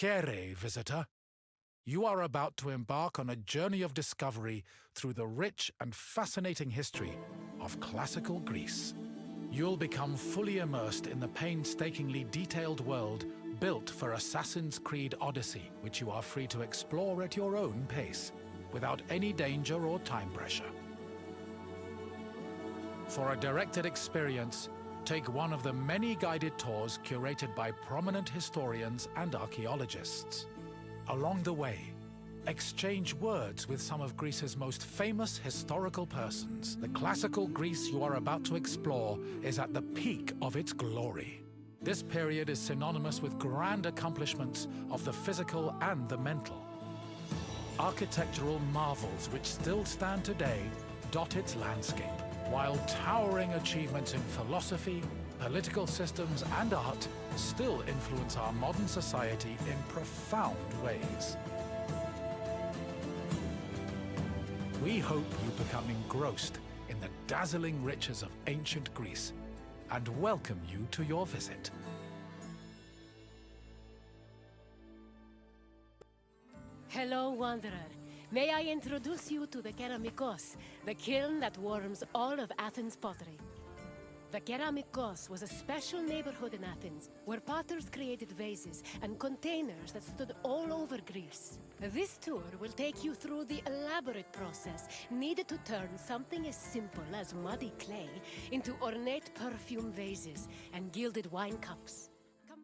Kere, visitor. You are about to embark on a journey of discovery through the rich and fascinating history of classical Greece. You'll become fully immersed in the painstakingly detailed world built for Assassin's Creed Odyssey, which you are free to explore at your own pace, without any danger or time pressure. For a directed experience, take one of the many guided tours curated by prominent historians and archaeologists. Along the way, exchange words with some of Greece's most famous historical persons. The classical Greece you are about to explore is at the peak of its glory. This period is synonymous with grand accomplishments of the physical and the mental. Architectural marvels which still stand today dot its landscape, while towering achievements in philosophy, political systems, and art still influence our modern society in profound ways. We hope you become engrossed in the dazzling riches of ancient Greece and welcome you to your visit. Hello, Wanderer. May I introduce you to the Keramikos, the kiln that warms all of Athens' pottery. The Keramikos was a special neighborhood in Athens, where potters created vases and containers that stood all over Greece. This tour will take you through the elaborate process needed to turn something as simple as muddy clay into ornate perfume vases and gilded wine cups.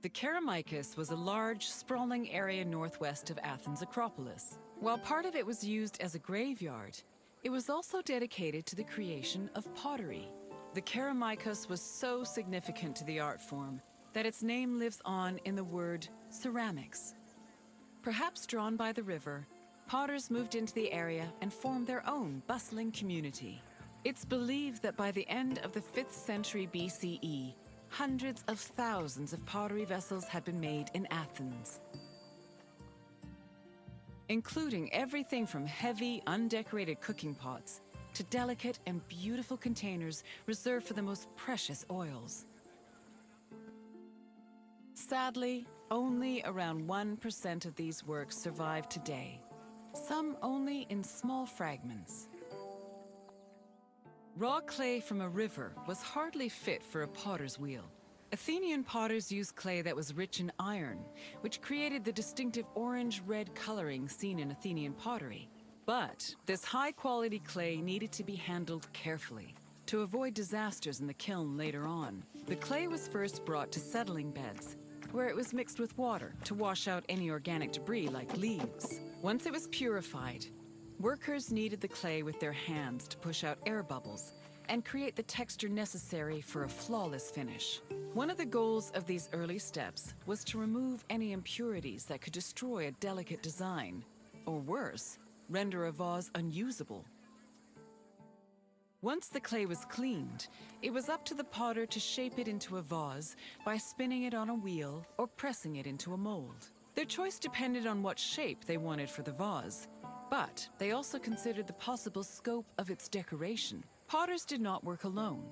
The Keramikos was a large, sprawling area northwest of Athens' Acropolis. While part of it was used as a graveyard, it was also dedicated to the creation of pottery. The Keramikos was so significant to the art form that its name lives on in the word ceramics. Perhaps drawn by the river, potters moved into the area and formed their own bustling community. It's believed that by the end of the 5th century BCE, hundreds of thousands of pottery vessels had been made in Athens, including everything from heavy, undecorated cooking pots to delicate and beautiful containers reserved for the most precious oils. Sadly, only around 1% of these works survive today, some only in small fragments. Raw clay from a river was hardly fit for a potter's wheel. Athenian potters used clay that was rich in iron, which created the distinctive orange-red coloring seen in Athenian pottery. But this high-quality clay needed to be handled carefully to avoid disasters in the kiln later on. The clay was first brought to settling beds, where it was mixed with water to wash out any organic debris like leaves. Once it was purified, workers kneaded the clay with their hands to push out air bubbles and create the texture necessary for a flawless finish. One of the goals of these early steps was to remove any impurities that could destroy a delicate design, or worse, render a vase unusable. Once the clay was cleaned, it was up to the potter to shape it into a vase by spinning it on a wheel or pressing it into a mold. Their choice depended on what shape they wanted for the vase, but they also considered the possible scope of its decoration. Potters did not work alone.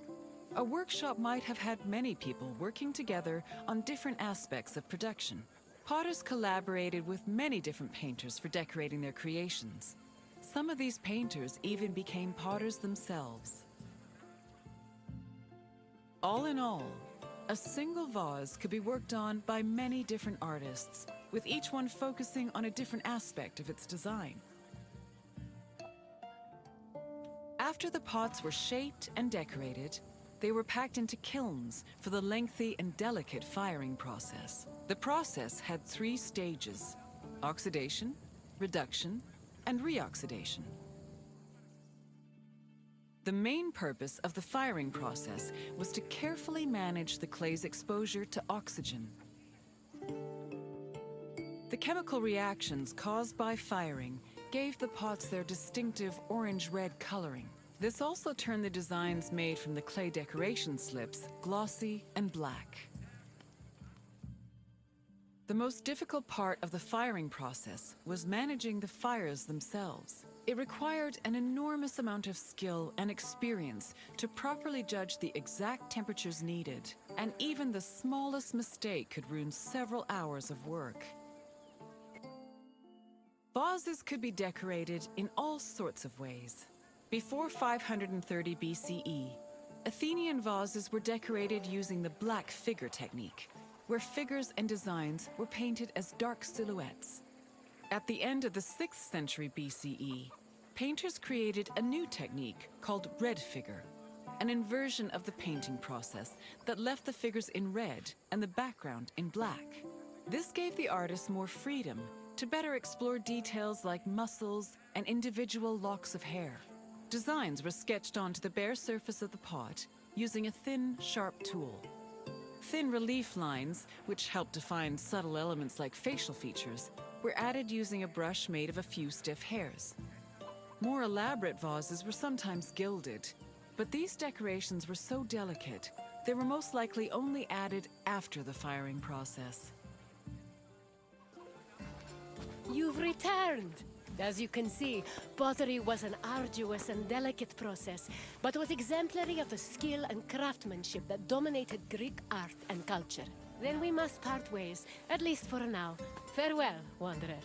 A workshop might have had many people working together on different aspects of production. Potters collaborated with many different painters for decorating their creations. Some of these painters even became potters themselves. All in all, a single vase could be worked on by many different artists, with each one focusing on a different aspect of its design. After the pots were shaped and decorated, they were packed into kilns for the lengthy and delicate firing process. The process had 3 stages: oxidation, reduction, and reoxidation. The main purpose of the firing process was to carefully manage the clay's exposure to oxygen. The chemical reactions caused by firing gave the pots their distinctive orange-red coloring. This also turned the designs made from the clay decoration slips glossy and black. The most difficult part of the firing process was managing the fires themselves. It required an enormous amount of skill and experience to properly judge the exact temperatures needed, and even the smallest mistake could ruin several hours of work. Vases could be decorated in all sorts of ways. Before 530 BCE, Athenian vases were decorated using the black figure technique, where figures and designs were painted as dark silhouettes. At the end of the 6th century BCE, painters created a new technique called red figure, an inversion of the painting process that left the figures in red and the background in black. This gave the artist more freedom to better explore details like muscles and individual locks of hair. Designs were sketched onto the bare surface of the pot using a thin, sharp tool. Thin relief lines, which helped define subtle elements like facial features, were added using a brush made of a few stiff hairs. More elaborate vases were sometimes gilded, but these decorations were so delicate, they were most likely only added after the firing process. You've returned! As you can see, pottery was an arduous and delicate process, but was exemplary of the skill and craftsmanship that dominated Greek art and culture. Then we must part ways, at least for now. Farewell, wanderer.